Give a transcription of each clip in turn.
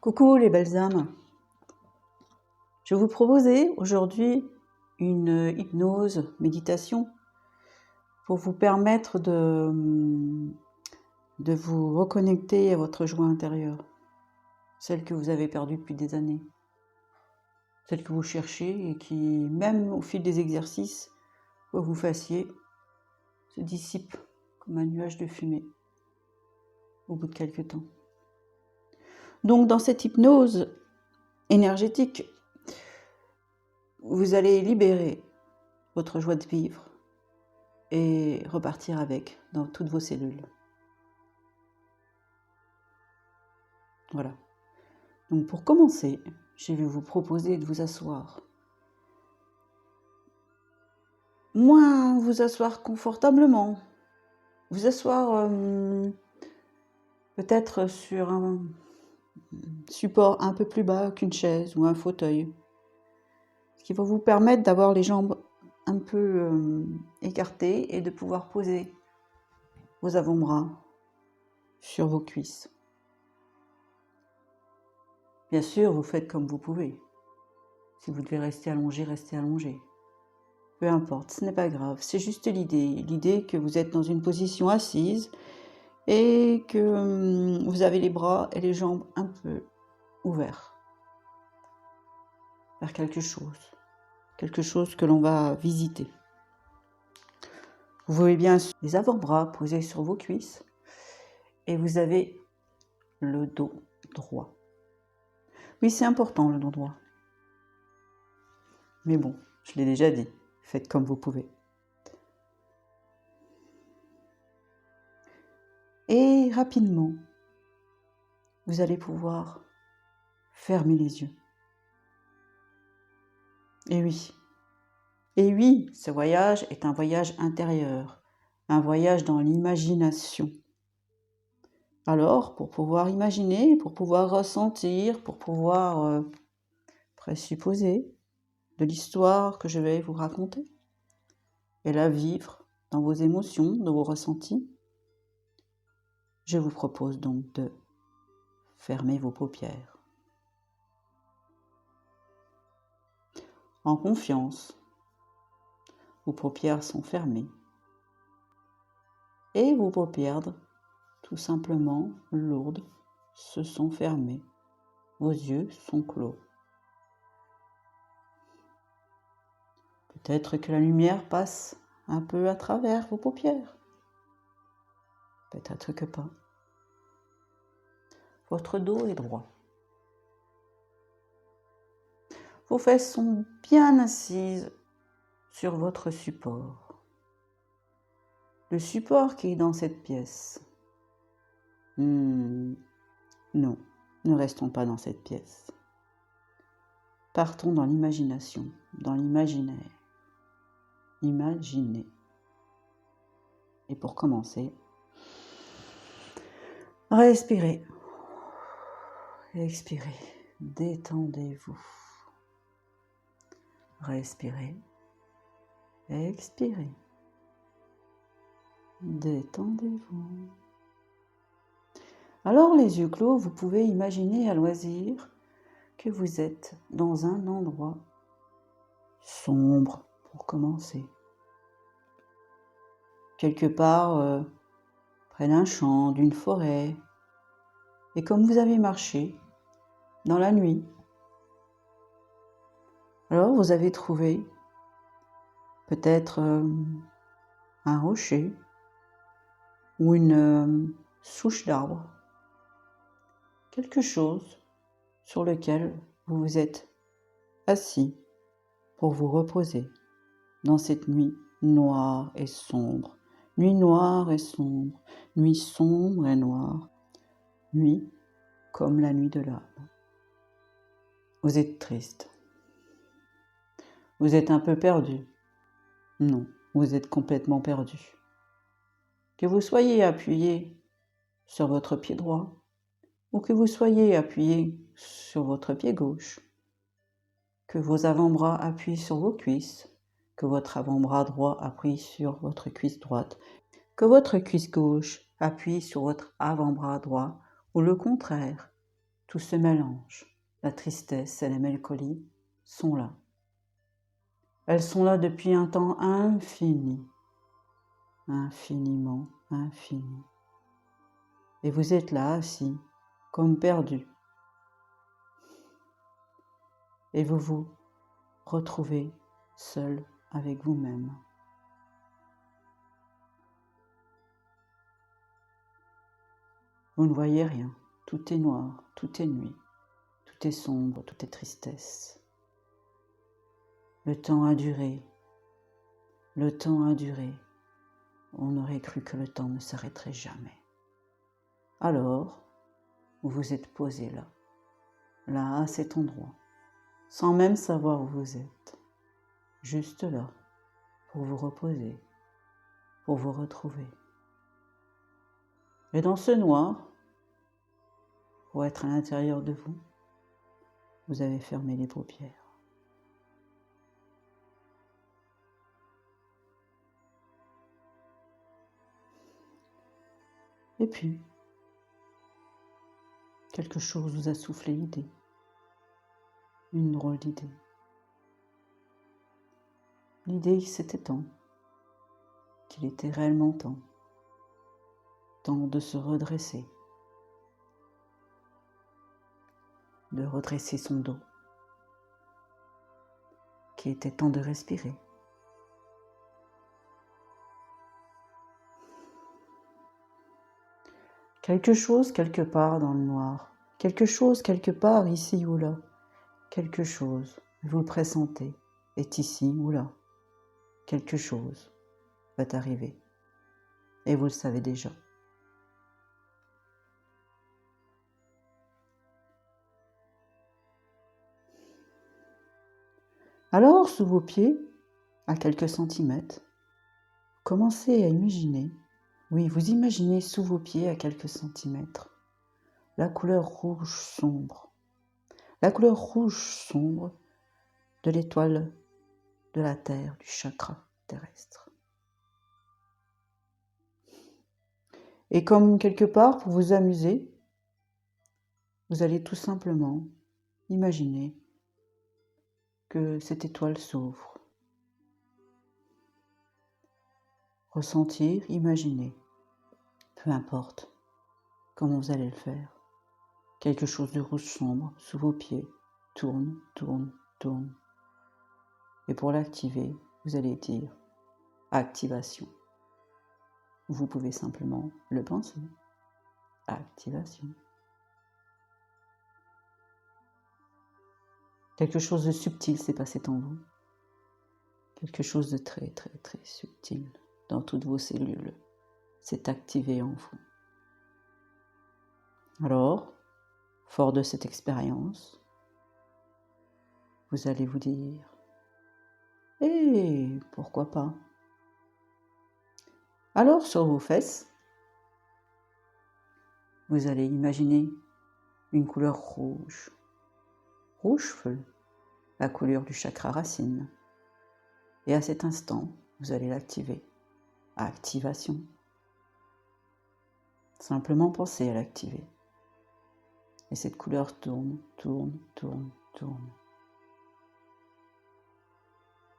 Coucou les belles âmes, je vais vous proposer aujourd'hui une hypnose méditation pour vous permettre de vous reconnecter à votre joie intérieure, celle que vous avez perdue depuis des années, celle que vous cherchez et qui, même au fil des exercices que vous fassiez, se dissipe comme un nuage de fumée au bout de quelques temps. Donc dans cette hypnose énergétique, vous allez libérer votre joie de vivre et repartir avec dans toutes vos cellules. Voilà. Donc pour commencer, je vais vous proposer de vous asseoir. Moins vous asseoir confortablement. Vous asseoir peut-être sur un support un peu plus bas qu'une chaise ou un fauteuil. Ce qui va vous permettre d'avoir les jambes un peu écartées et de pouvoir poser vos avant-bras sur vos cuisses. Bien sûr, vous faites comme vous pouvez. Si vous devez rester allongé, restez allongé. Peu importe, ce n'est pas grave. C'est juste l'idée que vous êtes dans une position assise et que vous avez les bras et les jambes un peu ouverts vers quelque chose que l'on va visiter. Vous voyez bien les avant-bras posés sur vos cuisses et vous avez le dos droit. Oui, c'est important le dos droit. Mais bon, je l'ai déjà dit, faites comme vous pouvez. Et rapidement, vous allez pouvoir fermer les yeux. Et oui, ce voyage est un voyage intérieur, un voyage dans l'imagination. Alors, pour pouvoir imaginer, pour pouvoir ressentir, pour pouvoir présupposer de l'histoire que je vais vous raconter et la vivre dans vos émotions, dans vos ressentis, je vous propose donc de fermer vos paupières. En confiance, vos paupières sont fermées et vos paupières, tout simplement lourdes, se sont fermées. Vos yeux sont clos. Peut-être que la lumière passe un peu à travers vos paupières. Peut-être que pas. Votre dos est droit. Vos fesses sont bien assises sur votre support. Le support qui est dans cette pièce. Non, ne restons pas dans cette pièce. Partons dans l'imagination, dans l'imaginaire. Imaginez. Et pour commencer, respirez. Expirez. Détendez-vous. Respirez. Expirez. Détendez-vous. Alors, les yeux clos, vous pouvez imaginer à loisir que vous êtes dans un endroit sombre pour commencer. Quelque part près d'un champ, d'une forêt. Et comme vous avez marché dans la nuit, alors vous avez trouvé peut-être un rocher ou une souche d'arbre, quelque chose sur lequel vous vous êtes assis pour vous reposer dans cette nuit noire et sombre. Nuit noire et sombre, nuit sombre et noire, nuit comme la nuit de l'âme. Vous êtes triste. Vous êtes un peu perdu. Non, vous êtes complètement perdu. Que vous soyez appuyé sur votre pied droit ou que vous soyez appuyé sur votre pied gauche, que vos avant-bras appuient sur vos cuisses, que votre avant-bras droit appuie sur votre cuisse droite, que votre cuisse gauche appuie sur votre avant-bras droit ou le contraire, tout se mélange. La tristesse et la mélancolie sont là. Elles sont là depuis un temps infini, infiniment infini. Et vous êtes là assis, comme perdu. Et vous vous retrouvez seul avec vous-même. Vous ne voyez rien, tout est noir, tout est nuit, tout est sombre, tout est tristesse. Le temps a duré, le temps a duré. On aurait cru que le temps ne s'arrêterait jamais. Alors, vous vous êtes posé là à cet endroit, sans même savoir où vous êtes, juste là, pour vous reposer, pour vous retrouver. Et dans ce noir, pour être à l'intérieur de vous, vous avez fermé les paupières. Et puis, quelque chose vous a soufflé l'idée, une drôle d'idée. L'idée qu'il c'était temps, qu'il était réellement temps de se redresser, de redresser son dos, qu'il était temps de respirer. Quelque chose quelque part dans le noir, quelque chose quelque part ici ou là, quelque chose, vous le pressentez, est ici ou là. Quelque chose va arriver, et vous le savez déjà. Alors, sous vos pieds, à quelques centimètres, commencez à imaginer, oui, vous imaginez sous vos pieds à quelques centimètres, la couleur rouge sombre de l'étoile de la Terre, du chakra terrestre. Et comme quelque part, pour vous amuser, vous allez tout simplement imaginer que cette étoile s'ouvre. Ressentir, imaginer, peu importe comment vous allez le faire. Quelque chose de rouge sombre sous vos pieds tourne. Et pour l'activer, vous allez dire activation. Vous pouvez simplement le penser. Activation. Quelque chose de subtil s'est passé en vous. Quelque chose de très subtil dans toutes vos cellules s'est activé en vous. Alors, fort de cette expérience, vous allez vous dire « Eh, pourquoi pas ?» Alors, sur vos fesses, vous allez imaginer une couleur rouge, rouge feu, la couleur du chakra racine. Et à cet instant, vous allez l'activer. Activation. Simplement pensez à l'activer. Et cette couleur tourne.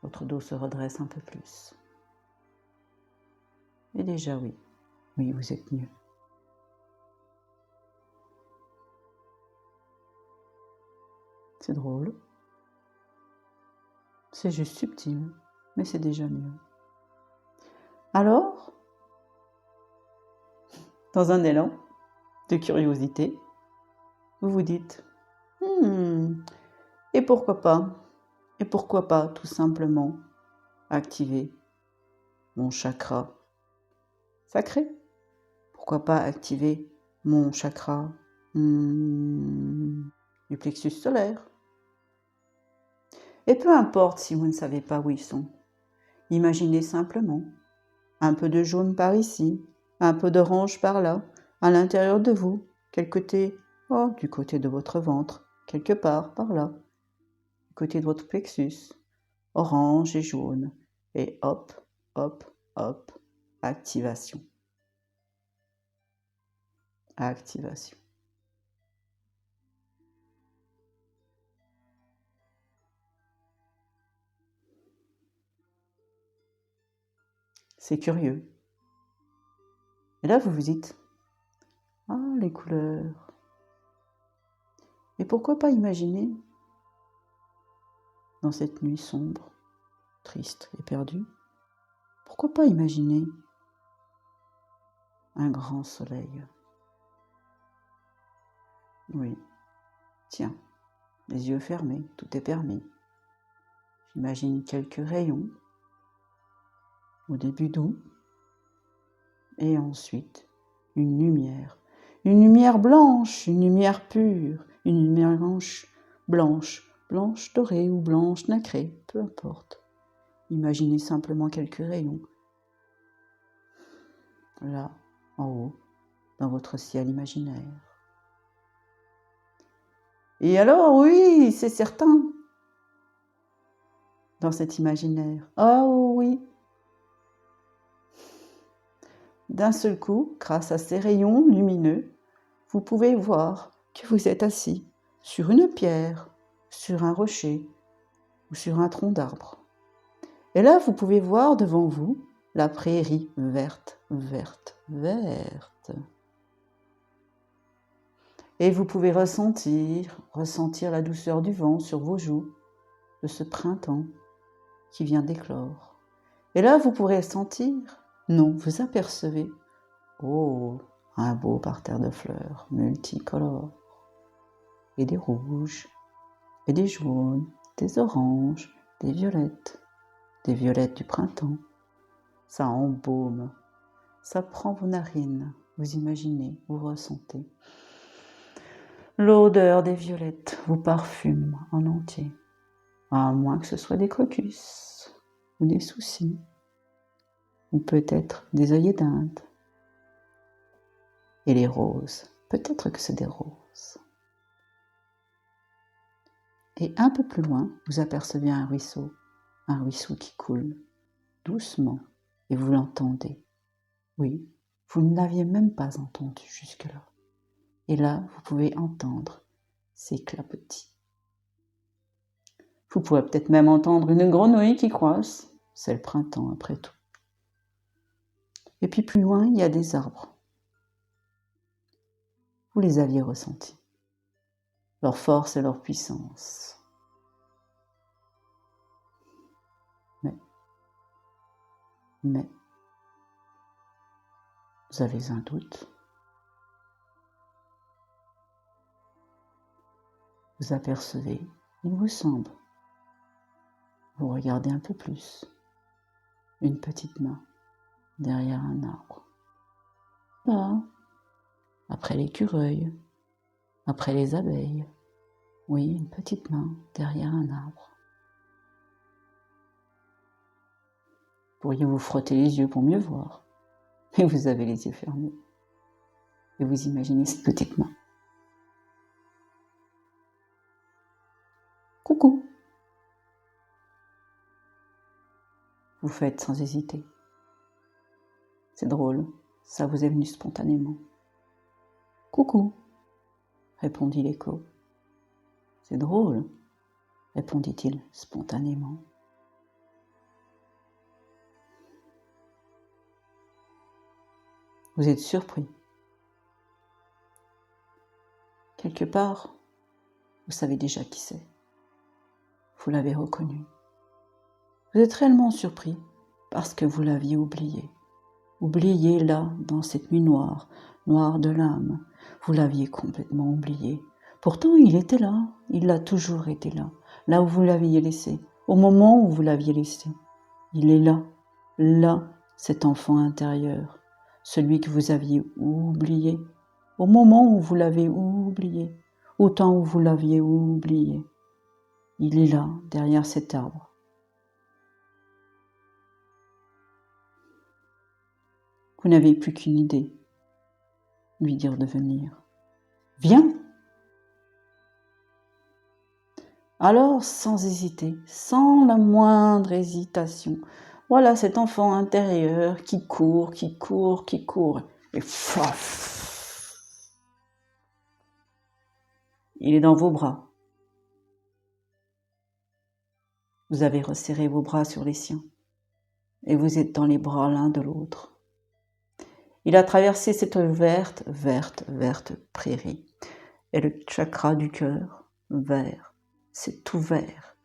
Votre dos se redresse un peu plus. Et déjà oui, vous êtes mieux. C'est drôle. C'est juste subtil, mais c'est déjà mieux. Alors, dans un élan de curiosité, vous vous dites et pourquoi pas tout simplement activer mon chakra sacré? Pourquoi pas activer mon chakra du plexus solaire? Et peu importe si vous ne savez pas où ils sont, imaginez simplement un peu de jaune par ici, un peu d'orange par là, à l'intérieur de vous, quel côté? Oh, du côté de votre ventre, quelque part par là, du côté de votre plexus, orange et jaune, et hop, activation. Activation. C'est curieux. Et là, vous vous dites, ah, les couleurs. Et pourquoi pas imaginer, dans cette nuit sombre, triste et perdue, pourquoi pas imaginer un grand soleil? Oui, tiens, les yeux fermés, tout est permis. J'imagine quelques rayons, au début doux, et ensuite une lumière blanche, une lumière pure, une lumière blanche, blanche dorée ou blanche nacrée, peu importe. Imaginez simplement quelques rayons, là, en haut, dans votre ciel imaginaire. Et alors, oui, c'est certain, dans cet imaginaire, oh oui, d'un seul coup, grâce à ces rayons lumineux, vous pouvez voir que vous êtes assis sur une pierre, sur un rocher ou sur un tronc d'arbre. Et là, vous pouvez voir devant vous la prairie verte, verte, verte. Et vous pouvez ressentir la douceur du vent sur vos joues de ce printemps qui vient d'éclore. Et là, vous pourrez sentir, non, vous apercevez, oh, un beau parterre de fleurs multicolores, et des rouges, et des jaunes, des oranges, des violettes du printemps. Ça embaume, ça prend vos narines, vous imaginez, vous ressentez. L'odeur des violettes vous parfume en entier, à moins que ce soit des crocus, ou des soucis, ou peut-être des œillets d'Inde. Et les roses, peut-être que c'est des roses. Et un peu plus loin, vous apercevez un ruisseau qui coule doucement, et vous l'entendez. Oui, vous ne l'aviez même pas entendu jusque-là. Et là, vous pouvez entendre ces clapotis. Vous pourrez peut-être même entendre une grenouille qui croisse. C'est le printemps après tout. Et puis plus loin, il y a des arbres. Vous les aviez ressentis. Leur force et leur puissance. Mais, vous avez un doute. Vous apercevez, il vous semble, vous regardez un peu plus, une petite main derrière un arbre. Là, après l'écureuil, après les abeilles, oui, une petite main derrière un arbre. Pourriez vous frotter les yeux pour mieux voir, mais vous avez les yeux fermés. Et vous imaginez cette petite main. Coucou. Vous faites sans hésiter. C'est drôle, ça vous est venu spontanément. Coucou, répondit l'écho. C'est drôle, répondit-il spontanément. Vous êtes surpris. Quelque part, vous savez déjà qui c'est. Vous l'avez reconnu. Vous êtes réellement surpris parce que vous l'aviez oublié. Oublié là, dans cette nuit noire, noire de l'âme. Vous l'aviez complètement oublié. Pourtant, il était là, il a toujours été là, là où vous l'aviez laissé, au moment où vous l'aviez laissé. Il est là, là, cet enfant intérieur, celui que vous aviez oublié, au moment où vous l'avez oublié, au temps où vous l'aviez oublié. Il est là, derrière cet arbre. Vous n'avez plus qu'une idée, lui dire de venir. Viens! Alors, sans hésiter, sans la moindre hésitation, voilà cet enfant intérieur qui court, et faf! Il est dans vos bras. Vous avez resserré vos bras sur les siens. et vous êtes dans les bras l'un de l'autre. Il a traversé cette verte prairie. Et le chakra du cœur, vert, c'est ouvert.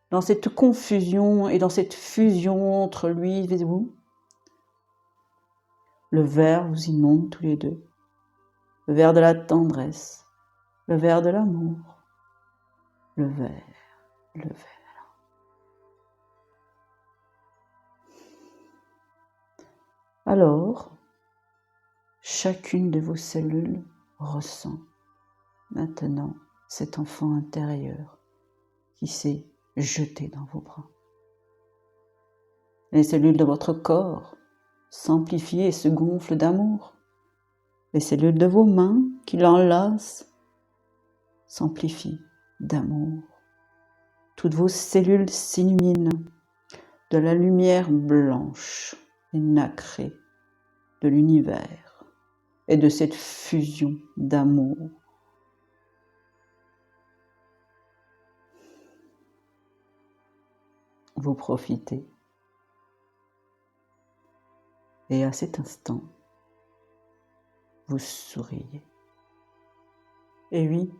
Dans cette confusion et dans cette fusion entre lui et vous, le vert vous inonde tous les deux. Le vert de la tendresse, le vert de l'amour, le vert. Alors, chacune de vos cellules ressent maintenant cet enfant intérieur qui s'est jeté dans vos bras. Les cellules de votre corps s'amplifient et se gonflent d'amour. Les cellules de vos mains qui l'enlacent s'amplifient d'amour. Toutes vos cellules s'illuminent de la lumière blanche et nacrée de l'univers et de cette fusion d'amour. Vous profitez. Et à cet instant, vous souriez. Et oui,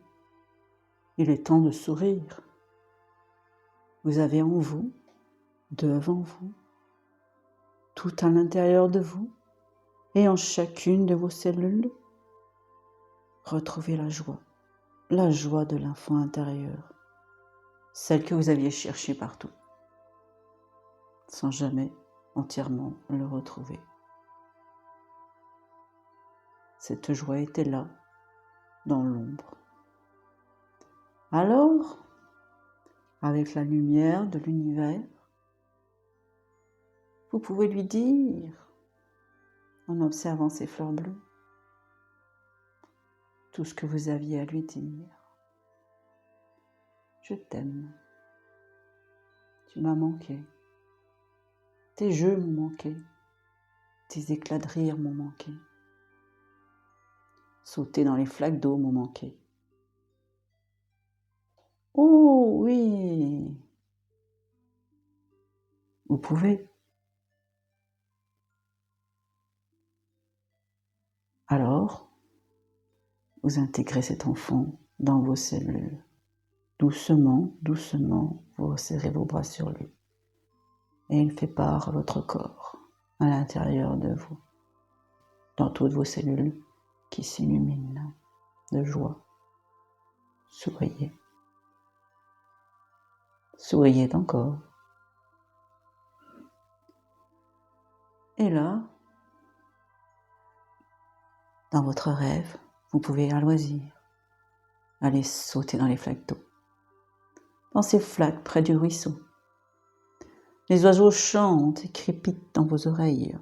il est temps de sourire. Vous avez en vous, devant vous, tout à l'intérieur de vous et en chacune de vos cellules, retrouvez la joie de l'enfant intérieur, celle que vous aviez cherchée partout, sans jamais entièrement le retrouver. Cette joie était là, dans l'ombre. Alors, avec la lumière de l'univers, vous pouvez lui dire, en observant ces fleurs bleues, tout ce que vous aviez à lui dire. Je t'aime. Tu m'as manqué. Tes jeux m'ont manqué. Tes éclats de rire m'ont manqué. Sauter dans les flaques d'eau m'ont manqué. Oh oui! Vous pouvez. Alors, vous intégrez cet enfant dans vos cellules. Doucement, doucement, vous resserrez vos bras sur lui. Et il fait part à votre corps, à l'intérieur de vous, dans toutes vos cellules qui s'illuminent de joie. Souriez. Souriez encore. Et là, dans votre rêve, vous pouvez à loisir aller sauter dans les flaques d'eau. Dans ces flaques près du ruisseau. Les oiseaux chantent et crépitent dans vos oreilles.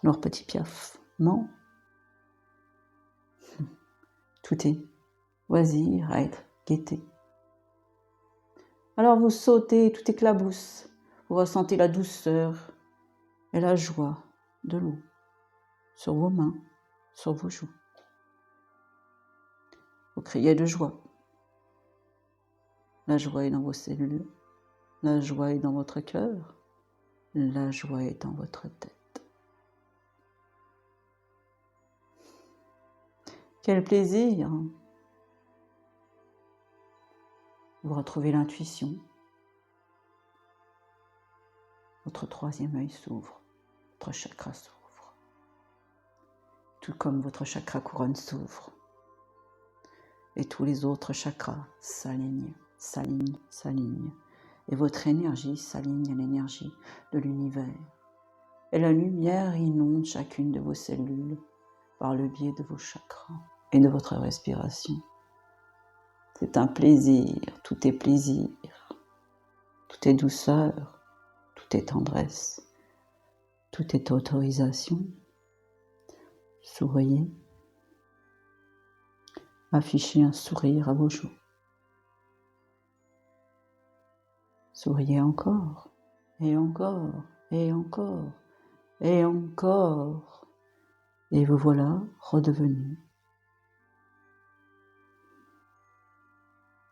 Leurs petits piaffements. Tout est loisir à être gaieté. Alors vous sautez, tout éclabousse. Vous ressentez la douceur et la joie de l'eau sur vos mains, sur vos joues. Vous criez de joie. La joie est dans vos cellules. La joie est dans votre cœur. La joie est dans votre tête. Quel plaisir! Vous retrouvez l'intuition. Votre troisième œil s'ouvre. Votre chakra s'ouvre. Tout comme votre chakra couronne s'ouvre. Et tous les autres chakras s'alignent. Et votre énergie s'aligne à l'énergie de l'univers. Et la lumière inonde chacune de vos cellules par le biais de vos chakras et de votre respiration. C'est un plaisir, tout est plaisir, tout est douceur, tout est tendresse, tout est autorisation. Souriez, affichez un sourire à vos joues. Souriez encore, et encore, et encore, et encore. Et vous voilà redevenu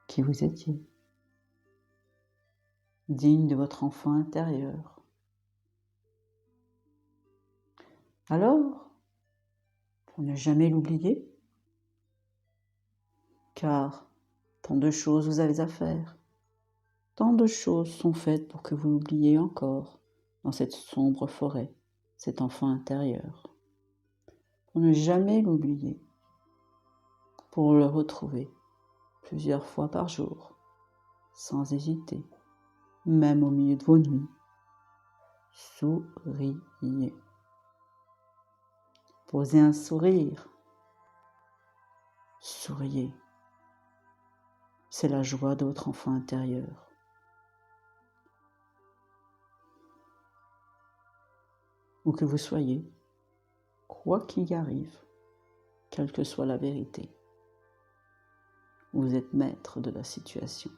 qui vous étiez, digne de votre enfant intérieur, Alors, pour ne jamais l'oublier, car tant de choses vous avez à faire, tant de choses sont faites pour que vous l'oubliez encore dans cette sombre forêt, cet enfant intérieur. Pour ne jamais l'oublier, pour le retrouver plusieurs fois par jour, sans hésiter, même au milieu de vos nuits. Souriez. Posez un sourire. Souriez. C'est la joie de votre enfant intérieur. Où que vous soyez, quoi qu'il y arrive, quelle que soit la vérité, vous êtes maître de la situation.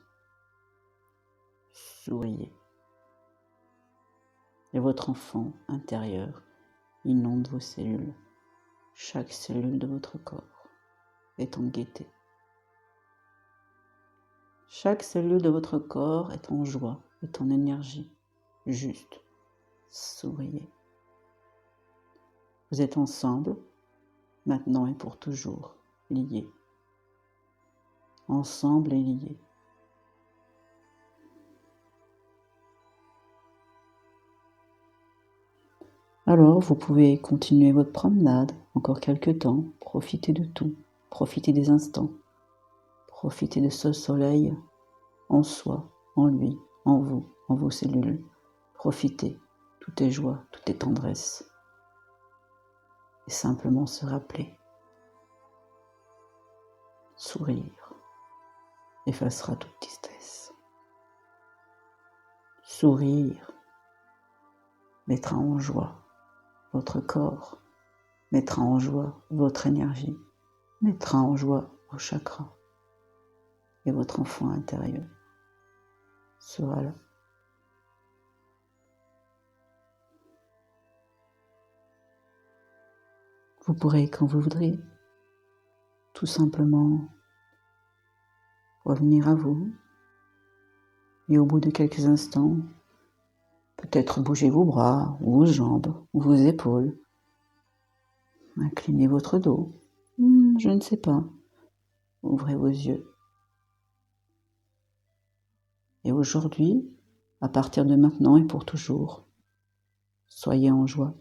Souriez. Et votre enfant intérieur inonde vos cellules. Chaque cellule de votre corps est en gaieté. Chaque cellule de votre corps est en joie, est en énergie. Juste souriez. Vous êtes ensemble, maintenant et pour toujours, liés. Ensemble et liés. Alors, vous pouvez continuer votre promenade encore quelques temps, profitez de tout, profitez des instants, profitez de ce soleil en soi, en lui, en vous, en vos cellules. Profitez, tout est joie, tout est tendresse. Et simplement se rappeler, sourire effacera toute tristesse. Sourire mettra en joie votre corps, mettra en joie votre énergie, mettra en joie vos chakras. Et votre enfant intérieur sera là. Vous pourrez, quand vous voudrez, tout simplement revenir à vous. Et au bout de quelques instants, peut-être bouger vos bras, ou vos jambes, ou vos épaules. Inclinez votre dos. Je ne sais pas. Ouvrez vos yeux. Et aujourd'hui, à partir de maintenant et pour toujours, soyez en joie.